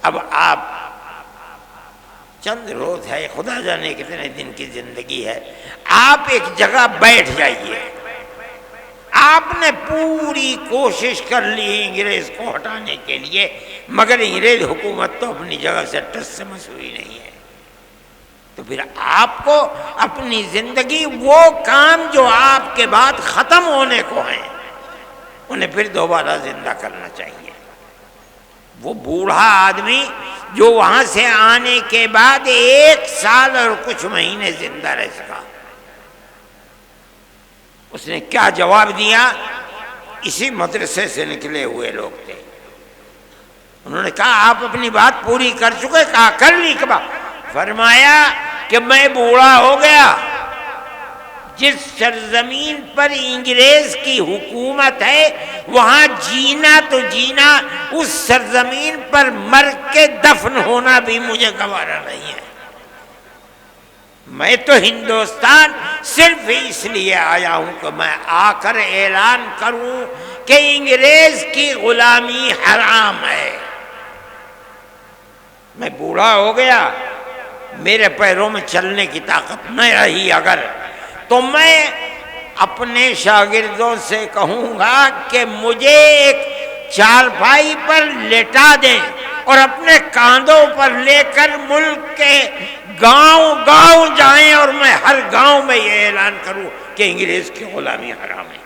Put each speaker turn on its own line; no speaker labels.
اب آپ چند روز ہے، خدا جانے کتنے دن کی زندگی ہے، آپ ایک جگہ بیٹھ جائیے، آپ نے پوری کوشش کر لی انگریز کو ہٹانے کے لیے، مگر انگریز حکومت تو اپنی جگہ سے ٹس سے مس ہوئی نہیں ہے، تو پھر آپ کو اپنی زندگی وہ کام جو آپ کے بعد ختم ہونے کو ہیں انہیں پھر دوبارہ زندہ کرنا چاہیے۔ وہ بوڑھا آدمی جو وہاں سے آنے کے بعد 1 سال اور کچھ مہینے زندہ رہ سکا، اس نے کیا جواب دیا؟ اسی مدرسے سے نکلے ہوئے لوگ تھے، انہوں نے کہا آپ اپنی بات پوری کر چکے؟ کہا کر لی کبا؟ فرمایا کہ میں بوڑھا ہو گیا، جس سرزمین پر انگریز کی حکومت ہے وہاں جینا تو جینا، اس سرزمین پر مر کے دفن ہونا بھی مجھے گوارا نہیں ہے، میں تو ہندوستان صرف اس لیے آیا ہوں کہ میں آ کر اعلان کروں کہ انگریز کی غلامی حرام ہے۔ میں بوڑھا ہو گیا، میرے پیروں میں چلنے کی طاقت نہ رہی اگر، تو میں اپنے شاگردوں سے کہوں گا کہ مجھے ایک چارپائی پر لٹا دیں اور اپنے کاندھوں پر لے کر ملک کے گاؤں گاؤں جائیں اور میں ہر گاؤں میں یہ اعلان کروں کہ انگریز کی غلامی حرام ہے۔